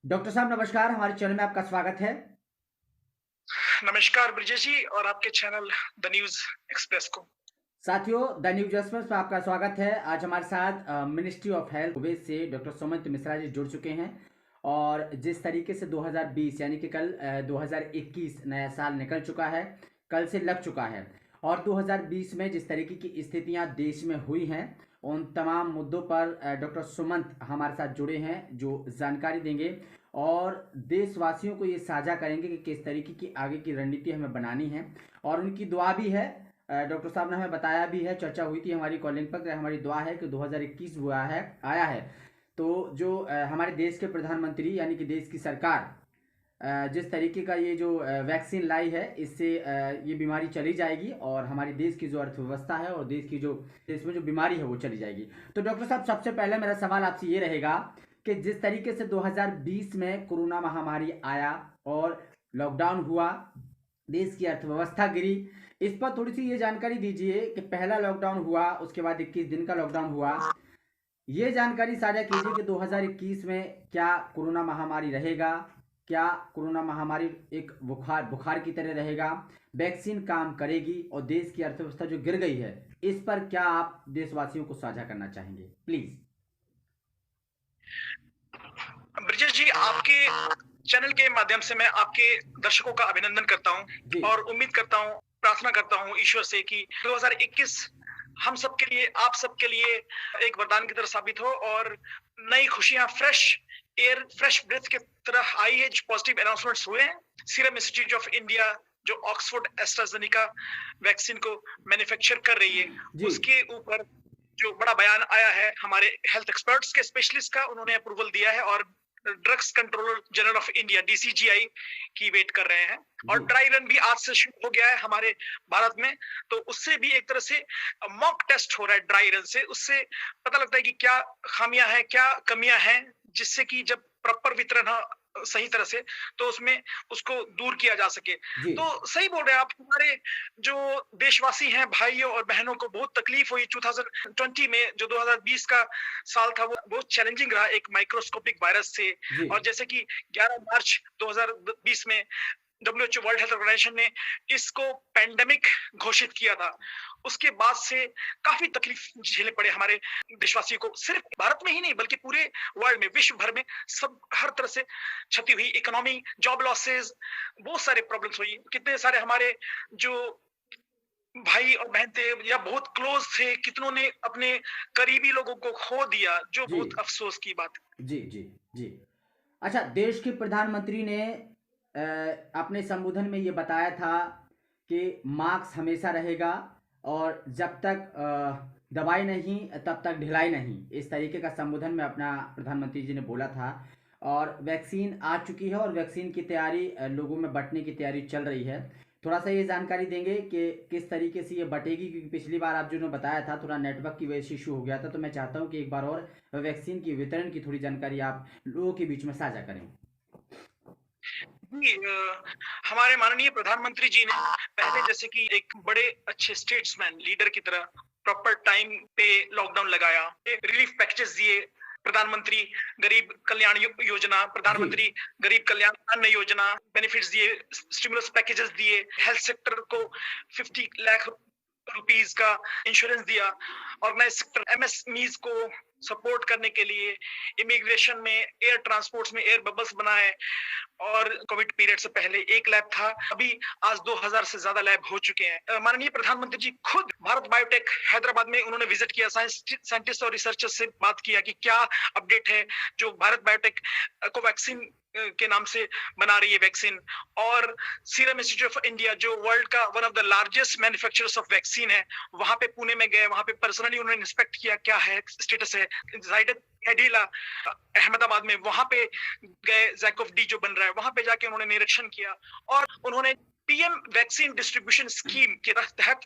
Doctor साहब नमस्कार, हमारे चैनल में आपका स्वागत है। नमस्कार ब्रिजेश जी और आपके चैनल द न्यूज़ एक्सप्रेस को। साथियों, द न्यूज़ एक्सप्रेस में आपका स्वागत है। आज हमारे साथ मिनिस्ट्री ऑफ हेल्थ कुवैत से डॉक्टर सुमंत मिश्रा जी जुड़ चुके हैं और जिस तरीके से 2020 यानी कि कल 2021 नया साल निकल चुका है, कल से लग चुका है और 2020 में जिस तरीके की स्थितियां देश में हुई हैं, उन तमाम मुद्दों पर डॉक्टर सुमंत हमारे साथ जुड़े हैं जो जानकारी देंगे और देशवासियों को ये साझा करेंगे कि किस तरीके की आगे की रणनीति हमें बनानी है और उनकी दुआ भी है। डॉक्टर साहब ने हमें बताया भी है, चर्चा हुई थी हमारी कॉलिंग पर, हमारी दुआ है कि 2021 हुआ है आया है तो जो हमारे देश के प्रधानमंत्री यानी कि देश की सरकार जिस तरीके का ये जो वैक्सीन लाई है, इससे ये बीमारी चली जाएगी और हमारी देश की जो अर्थव्यवस्था है और देश की जो देश में जो बीमारी है वो चली जाएगी। तो डॉक्टर साहब, सबसे पहले मेरा सवाल आपसे ये रहेगा कि जिस तरीके से 2020 में कोरोना महामारी आया और लॉकडाउन हुआ, देश की अर्थव्यवस्था गिरी, इस पर थोड़ी सी ये जानकारी दीजिए कि पहला लॉकडाउन हुआ, उसके बाद 21 दिन का लॉकडाउन हुआ। ये जानकारी साझा कीजिए कि 2021 में क्या कोरोना महामारी रहेगा, क्या कोरोना महामारी एक बुखार बुखार की तरह रहेगा, वैक्सीन काम करेगी और देश की अर्थव्यवस्था जो गिर गई है, इस पर क्या आप देशवासियों को साझा करना चाहेंगे प्लीज। ब्रिजेश जी, आपके चैनल के माध्यम से मैं आपके दर्शकों का अभिनंदन करता जी। हूं और उम्मीद करता हूं, प्रार्थना करता हूं ईश्वर से कि 2021 हम सबके लिए, आप सबके लिए एक वरदान की तरह साबित हो और नई खुशियां, फ्रेश एयर, फ्रेश ब्रेथ की तरह आई है। जो पॉजिटिव अनाउंसमेंट्स हुए हैं, सीरम इंस्टीट्यूट ऑफ इंडिया जो ऑक्सफोर्ड एस्ट्राजेनिका वैक्सीन को मैन्युफैक्चर कर रही है, जी। उसके ऊपर जो बड़ा बयान आया है हमारे हेल्थ एक्सपर्ट्स के, स्पेशलिस्ट का, उन्होंने अप्रूवल दिया है और drugs controller general of India DCGI की वेट कर रहे हैं। जी। और ड्राई रन भी आज से शुरू हो गया है हमारे भारत में, तो उससे भी एक तरह से मॉक टेस्ट हो रहा है। ड्राई रन से उससे पता लगता है कि क्या खामियां हैं, क्या कमियां हैं, जिससे कि जब प्रॉपर वितरण हो सही तरह से, तो उसमें उसको दूर किया जा सके। जी। तो सही बोल रहे हैं आप। हमारे जो देशवासी हैं, भाइयों और बहनों को बहुत तकलीफ हुई 2020 में। जो 2020 का साल था वो बहुत चैलेंजिंग रहा एक माइक्रोस्कोपिक वायरस से। जी। और जैसे कि 11 मार्च 2020 में डब्ल्यूएचओ, वर्ल्ड हेल्थ ऑर्गेनाइजेशन ने इसको पैंडेमिक घोषित किया था। उसके बाद से काफी तकलीफ झेलने पड़े हमारे देशवासियों को, सिर्फ भारत में ही नहीं बल्कि पूरे वर्ल्ड में, विश्व भर में, सब हर तरह से क्षति हुई। इकोनॉमी, जॉब लॉसेस, बहुत सारे प्रॉब्लम्स हुई। कितने सारे हमारे जो भाई और बहन थे या बहुत क्लोज थे, कितनों ने अपने करीबी लोगों को खो दिया, जो जी। बहुत अफसोस की बात है। जी। जी। जी। अच्छा, देश के प्रधानमंत्री ने अपने संबोधन में ये बताया था कि मास्क हमेशा रहेगा और जब तक दवाई नहीं तब तक ढिलाई नहीं, इस तरीके का संबोधन में अपना प्रधानमंत्री जी ने बोला था। और वैक्सीन आ चुकी है और वैक्सीन की तैयारी लोगों में बंटने की तैयारी चल रही है। थोड़ा सा ये जानकारी देंगे कि किस तरीके से ये बटेगी, क्योंकि पिछली बार आप जो ने बताया था थोड़ा नेटवर्क की वजह से इशू हो गया था, तो मैं चाहता हूँ कि एक बार और वैक्सीन की वितरण की थोड़ी जानकारी आप लोगों के बीच में साझा करें। जी, हमारे माननीय प्रधानमंत्री जी ने पहले, जैसे कि एक बड़े अच्छे स्टेट्समैन, लीडर की तरह, प्रॉपर टाइम पे लॉकडाउन लगाया, रिलीफ पैकेजेस दिए। प्रधानमंत्री गरीब कल्याण योजना, जी। प्रधानमंत्री गरीब कल्याण अन्न योजना, बेनिफिट्स दिए, स्टिमुलस पैकेजेस दिए। हेल्थ सेक्टर को 50 लाख रुपीस का इंश्योरेंस दिया। ऑर्गेनाइज सेक्टर, एमएसएमईज को सपोर्ट करने के लिए इमिग्रेशन में, एयर ट्रांसपोर्ट्स में एयर बबल्स बनाए। और कोविड पीरियड से पहले एक लैब था, अभी आज 2000 से ज्यादा लैब हो चुके हैं। माननीय प्रधानमंत्री जी खुद भारत बायोटेक हैदराबाद में उन्होंने विजिट किया, साइंटिस्ट और रिसर्चर्स से बात किया कि क्या अपडेट है। जो भारत बायोटेक कोवैक्सीन के नाम से बना रही है वैक्सीन, और सीरम इंस्टीट्यूट ऑफ इंडिया जो वर्ल्ड का one of the largest manufacturers of vaccine है, वहां पे पुणे में गए, वहां पे पर्सनली उन्होंने इंस्पेक्ट किया क्या है स्टेटस है। जाइडस कैडिला अहमदाबाद में, वहां पे गए, जैकॉफ डी जो बन रहा है, वहां पे जाके उन्होंने निरीक्षण किया। और उन्होंने पीएम वैक्सीन डिस्ट्रीब्यूशन स्कीम के तहत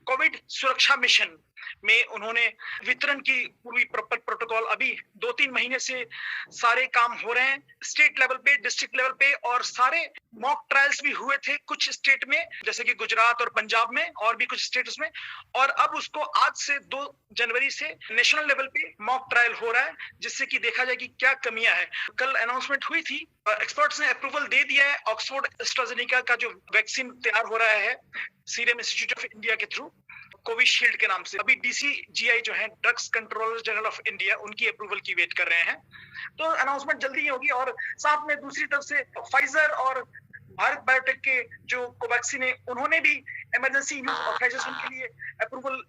कोविड सुरक्षा मिशन में उन्होंने वितरण की पूरी प्रॉपर प्रोटोकॉल अभी 2-3 महीने से सारे काम हो रहे हैं स्टेट लेवल पे, डिस्ट्रिक्ट लेवल पे, और सारे मॉक ट्रायल्स भी हुए थे कुछ स्टेट में जैसे कि गुजरात और पंजाब में और भी कुछ स्टेट्स में, और अब उसको आज से 2 जनवरी से नेशनल लेवल पे मॉक ट्रायल हो रहा है जिससे कि देखा जाए कि क्या कमियां है। कल अनाउंसमेंट हुई थी, एक्सपर्ट्स ने अप्रूवल दे दिया है ऑक्सफोर्ड एस्ट्राजेनेका का जो वैक्सीन तैयार हो रहा है सीरम इंस्टीट्यूट ऑफ इंडिया के थ्रू कोविशील्ड के नाम से। अभी डीसीजीआई जो है drugs controller general of India, उनकी अप्रूवल की वेट कर रहे हैं, तो अनाउंसमेंट जल्दी ही होगी। और साथ में दूसरी तरफ से फाइजर और भारत बायोटेक के जो कोवैक्सीन है उन्होंने भी इमरजेंसी यूज ऑथराइजेशन के लिए अप्रूवल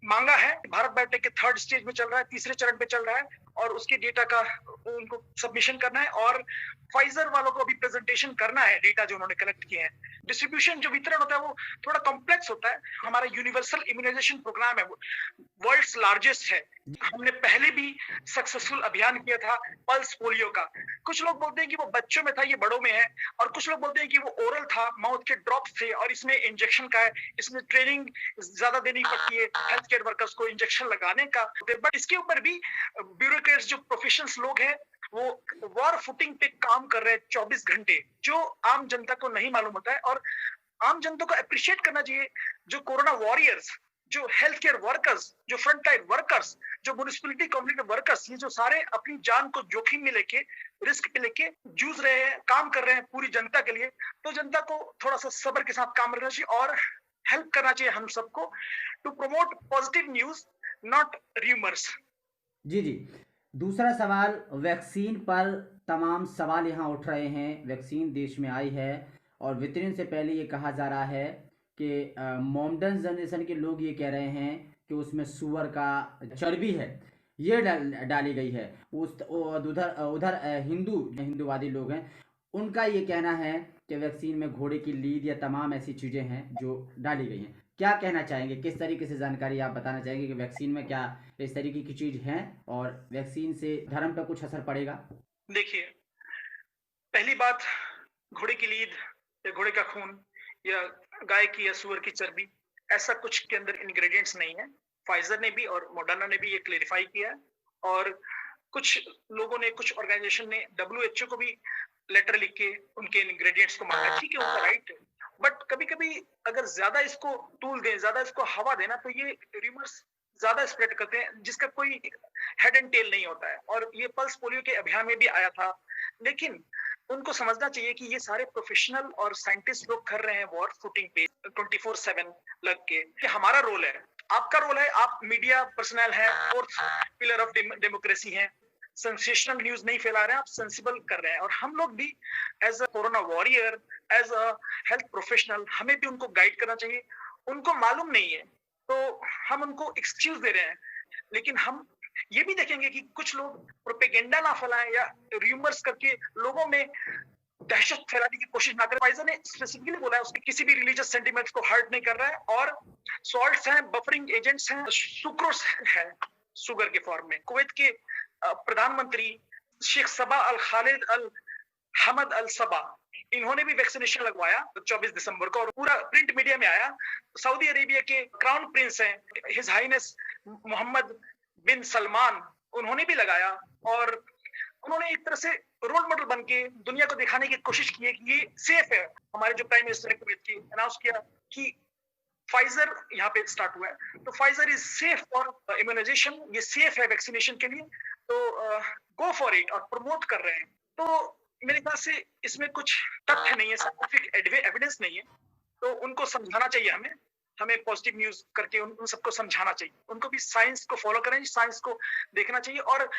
मांगा है। भारत बायोटेक के 3rd स्टेज में चल रहा है, तीसरे चरण पे चल रहा है, और उसके डेटा का उनको सबमिशन करना है, और फाइजर वालों को अभी प्रेजेंटेशन करना है डेटा जो उन्होंने कलेक्ट किए हैं। डिस्ट्रीब्यूशन जो वितरण होता है वो थोड़ा कॉम्प्लेक्स होता है। हमारा यूनिवर्सल इम्यूनाइजेशन प्रोग्राम है, वर्ल्ड्स लार्जेस्ट है। हमने पहले भी सक्सेसफुल अभियान किया था पल्स पोलियो का। कुछ लोग बोलते हैं कि वो बच्चों में था, ये बड़ों में है, और कुछ लोग बोलते हैं कि वो ओरल था, माउथ के ड्रॉप्स थे, और इसमें इंजेक्शन का है, इसमें ट्रेनिंग ज्यादा देनी पड़ती है हेल्थ केयर वर्कर्स को इंजेक्शन लगाने का। बट इसके ऊपर भी ब्यूरोक्रेट्स जो प्रोफेशनल्स लोग हैं वो वॉर फुटिंग पे काम कर रहे हैं 24 घंटे, जो आम जनता को नहीं मालूम होता है। और आम जनता को अप्रिशिएट करना चाहिए जो कोरोना वॉरियर्स, जो हेल्थ केयर वर्कर्स, जो फ्रंट लाइन वर्कर्स, जो म्युनिसिपैलिटी कम्युनिटी वर्कर्स, ये जो सारे अपनी जान को जोखिम में लेके, रिस्क पे लेके जूझ रहे हैं, काम कर रहे हैं पूरी जनता के लिए, तो जनता को थोड़ा सा सब्र के साथ काम करना चाहिए और हेल्प करना चाहिए हम सबको to promote positive news, not rumours. जी जी। दूसरा सवाल, वैक्सीन पर तमाम सवाल यहाँ उठ रहे हैं। वैक्सीन देश में आई है और वितरण से पहले ये कहा जा रहा है कि मॉडर्न जनरेशन के लोग ये कह रहे हैं कि उसमें सुअर का चर्बी है, ये डाली गई है। उधर उधर हिंदूवादी लोग हैं, उनका ये कहना है कि वैक्सीन में घोड़े की लीद या तमाम ऐसी चीज़ें हैं जो डाली गई हैं। क्या कहना चाहेंगे, किस तरीके से जानकारी आप बताना चाहेंगे कि वैक्सीन में क्या इस तरीके की चीज है और वैक्सीन से धर्म पर कुछ असर पड़ेगा? देखिए, पहली बात, घोड़े की लीद या घोड़े का खून या गाय की या सुअर की चर्बी, ऐसा कुछ के अंदर इंग्रेडिएंट्स नहीं है। फाइजर ने भी और मॉडर्ना ने भी ये क्लेरिफाई किया है, और कुछ लोगों ने, कुछ ऑर्गेनाइजेशन ने WHO को भी लेटर लिख के उनके इंग्रेडिएंट्स को मांगा। ठीक है, उनका राइट है, बट कभी कभी अगर ज्यादा इसको तूल दें, ज्यादा इसको हवा देना, तो ये रिमर्स ज्यादा स्प्रेड करते हैं जिसका कोई हेड एंड टेल नहीं होता है। और ये पल्स पोलियो के अभियान में भी आया था, लेकिन उनको समझना चाहिए कि ये सारे प्रोफेशनल और साइंटिस्ट लोग कर रहे हैं वॉर फुटिंग पे 24/7 लग के। कि हमारा रोल है, आपका रोल है, आप मीडिया पर्सनल हैं, 4th पिलर ऑफ डेमोक्रेसी हैं, सेंसेशनल न्यूज नहीं फैला रहे हैं, आप सेंसिबल कर रहे हैं। और हम लोग भी as a corona warrior, as a health professional, हमें भी उनको गाइड करना चाहिए। उनको मालूम नहीं है तो हम उनको एक्सक्यूज दे रहे हैं, लेकिन हम ये भी देखेंगे कि कुछ लोग प्रोपेगेंडा ना फैलाएं या र्यूमर्स करके लोगों में दहशत फैलाने की कोशिश ना करें। फाइजर ने स्पेसिफिकली बोला है उसके किसी भी रिलीजियस सेंटिमेंट्स को हर्ट नहीं कर रहा है, और सॉल्ट्स हैं, बफरिंग एजेंट्स हैं, सुक्रोस है शुगर के फॉर्म में। कुवैत के प्रधानमंत्री शेख सबा अल खालिद अल हमद अल सबा, इन्होंने भी वैक्सीनेशन लगवाया 24 दिसंबर को, और पूरा प्रिंट मीडिया में आया। सऊदी अरेबिया के क्राउन प्रिंस हैं हिज हाइनेस मोहम्मद बिन सलमान, उन्होंने भी लगाया, और उन्होंने एक तरह से रोल मॉडल बन के दुनिया को दिखाने की कोशिश की है कि ये सेफ है। हमारे जो प्राइम मिनिस्टर ने कुवैत की अनाउंस किया कि फाइजर यहाँ पे स्टार्ट हुआ है, तो Pfizer is safe for immunization, ये सेफ है वैक्सीनेशन के लिए, तो गो फॉर इट, और प्रमोट कर रहे हैं। तो मेरे ख्याल से इसमें कुछ तथ्य नहीं है, साइंटिफिक एविडेंस नहीं है, तो उनको समझाना चाहिए हमें पॉजिटिव न्यूज करके उन सबको समझाना चाहिए। उनको भी साइंस को फॉलो करें, साइंस को देखना चाहिए, और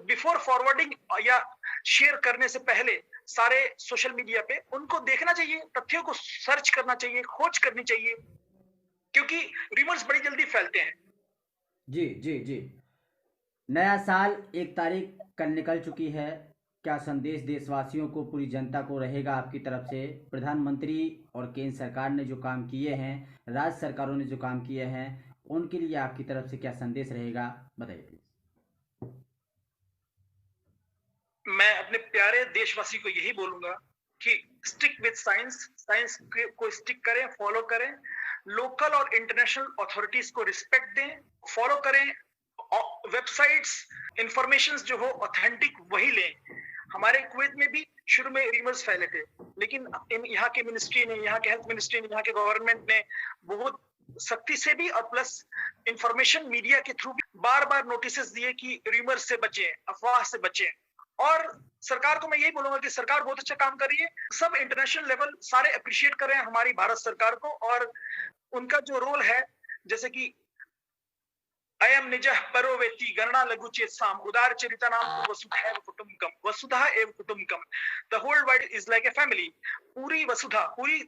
बिफोर फॉरवर्डिंग या शेयर करने से पहले सारे सोशल मीडिया पे उनको देखना चाहिए, तथ्यों को सर्च करना चाहिए, खोज करनी चाहिए, क्योंकि रिमर्स बड़ी जल्दी फैलते हैं। जी जी जी। नया साल 1 तारीख कल निकल चुकी है, क्या संदेश देशवासियों को, पूरी जनता को रहेगा आपकी तरफ से? प्रधानमंत्री और केंद्र सरकार ने जो काम किए हैं, राज्य सरकारों ने जो काम किए हैं, उनके लिए आपकी तरफ से क्या संदेश रहेगा, बताइए प्लीज। मैं अपने प्यारे देशवासी को यही बोलूंगा कि स्टिक विद साइंस, साइंस को स्टिक करें, फॉलो करें, लोकल और इंटरनेशनल अथॉरिटीज को रिस्पेक्ट दें, फॉलो करें, वेबसाइट्स इंफॉर्मेशंस जो हो ऑथेंटिक वही लें। हमारे कुवैत में भी शुरू में रीमर्स फैले थे, लेकिन यहाँ के मिनिस्ट्री ने, यहाँ के हेल्थ मिनिस्ट्री ने, यहाँ के गवर्नमेंट ने बहुत सख्ती से भी और प्लस इंफॉर्मेशन मीडिया के थ्रू भी बार बार नोटिस दिए कि रीमर्स से बचें, अफवाह से बचें। और सरकार को मैं यही बोलूंगा कि सरकार बहुत अच्छा काम कर रही है। सब इंटरनेशनल लेवल सारे अप्रिशिएट कर रहे हैं हमारी भारत सरकार को, और उनका जो रोल है, जैसे कि अयम निजः परो वेत्ति गणना लघु चेतसाम उदार चरितानाम वसुधैव कुटुंबकम वसुधा एव कुटुंबकम। The whole world is like a family. पूरी वसुधा, पूरी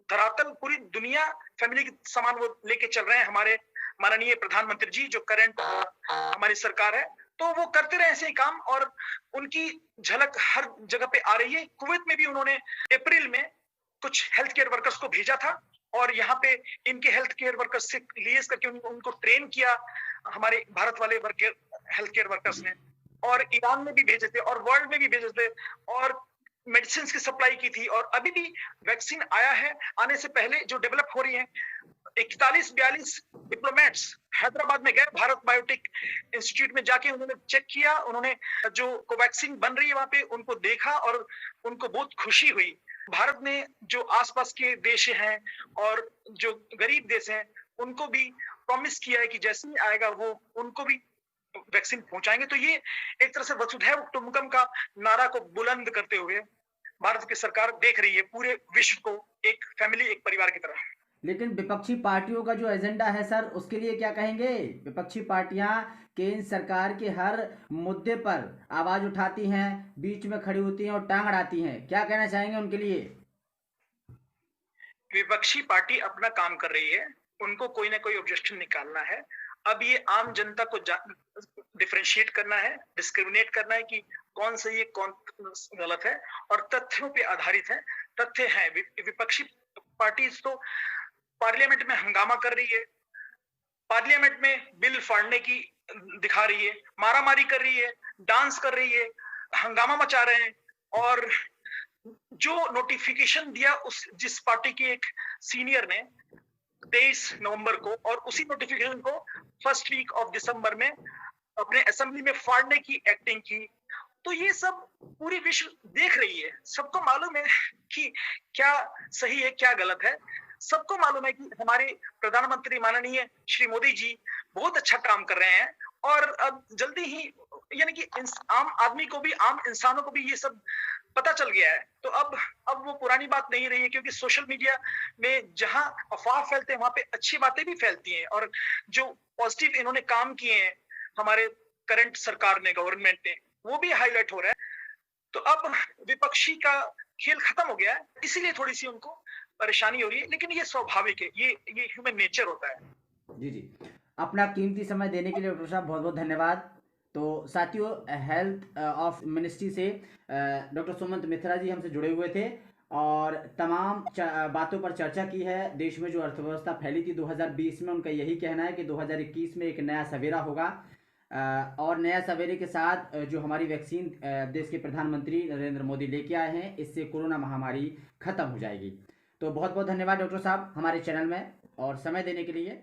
धरातल, पूरी दुनिया फैमिली के समान वो लेके चल रहे हैं हमारे माननीय प्रधानमंत्री जी, जो करंट हमारी सरकार है। तो वो करते रहे ऐसे ही काम, और उनकी झलक हर जगह पे आ रही है। कुवैत में भी उन्होंने अप्रैल में कुछ हेल्थ केयर वर्कर्स को भेजा था, और यहाँ पे इनके हेल्थ केयर वर्कर्स से लिएज करके उनको ट्रेन किया हमारे भारत वाले हेल्थ केयर वर्कर्स ने, और ईरान में भी भेजे थे और वर्ल्ड में भी भेजे थे, और मेडिसिन की सप्लाई की थी। और अभी भी वैक्सीन आया है, आने से पहले जो डेवलप हो रही है, 41-42 डिप्लोमेट्स हैदराबाद में गए, भारत बायोटेक इंस्टीट्यूट में जाके उन्होंने चेक किया, उन्होंने जो कोवैक्सीन बन रही है वहां पे उनको देखा, और उनको बहुत खुशी हुई। भारत ने जो आसपास के देश हैं और जो गरीब देश हैं उनको भी प्रॉमिस किया है कि जैसे ही आएगा वो उनको भी वैक्सीन पहुंचाएंगे। तो ये एक तरह से वसुधैव कुटुंबकम का नारा को बुलंद करते हुए भारत की सरकार देख रही है पूरे विश्व को एक फैमिली, एक परिवार की तरह। लेकिन विपक्षी पार्टियों का जो एजेंडा है सर, उसके लिए क्या कहेंगे? विपक्षी पार्टियां केंद्र सरकार के हर मुद्दे पर आवाज उठाती हैं, बीच में खड़ी होती हैं और टांग अड़ाती हैं, क्या कहना चाहेंगे उनके लिए? विपक्षी पार्टी अपना काम कर रही है, उनको कोई ना कोई ऑब्जेक्शन निकालना है। अब ये आम जनता को डिफरेंशिएट करना है, डिस्क्रिमिनेट करना है कि कौन सही है कौन गलत है, और तथ्यों पे आधारित है। तथ्य है, विपक्षी पार्टी तो पार्लियामेंट में हंगामा कर रही है, पार्लियामेंट में बिल फाड़ने की दिखा रही है, मारामारी कर रही है, डांस कर रही है, हंगामा मचा रहे हैं। और जो नोटिफिकेशन दिया उस जिस पार्टी के एक सीनियर ने 23 नवंबर को, और उसी नोटिफिकेशन को फर्स्ट वीक ऑफ दिसंबर में अपने असेंबली में फाड़ने की एक्टिंग की। तो ये सब पूरी विश्व देख रही है, सबको मालूम है कि क्या सही है क्या गलत है। सबको मालूम है कि हमारे प्रधानमंत्री माननीय श्री मोदी जी बहुत अच्छा काम कर रहे हैं, और अब जल्दी ही यानी कि आम आदमी को भी, आम इंसानों को भी ये सब पता चल गया है। तो अब वो पुरानी बात नहीं रही है, क्योंकि सोशल मीडिया में जहां अफवाह फैलते हैं वहां पे अच्छी बातें भी फैलती हैं, और जो पॉजिटिव इन्होंने काम किए हैं हमारे करंट सरकार ने, गवर्नमेंट ने, वो भी हाईलाइट हो रहा है। तो अब विपक्षी का खेल खत्म हो गया है, इसीलिए थोड़ी सी उनको परेशानी हो रही है, लेकिन ये स्वाभाविक है, ये ह्यूमन नेचर होता है। जी जी, अपना कीमती समय देने के लिए डॉक्टर साहब बहुत बहुत धन्यवाद। तो साथियों, हेल्थ ऑफ मिनिस्ट्री से डॉक्टर सुमंत मिश्रा जी हमसे जुड़े हुए थे, और तमाम बातों पर चर्चा की है। देश में जो अर्थव्यवस्था फैली थी 2020 में, उनका यही कहना है कि 2021 में एक नया सवेरा होगा, और नया सवेरे के साथ जो हमारी वैक्सीन देश के प्रधानमंत्री नरेंद्र मोदी लेके आए हैं, इससे कोरोना महामारी खत्म हो जाएगी। तो बहुत बहुत धन्यवाद डॉक्टर साहब हमारे चैनल में और समय देने के लिए।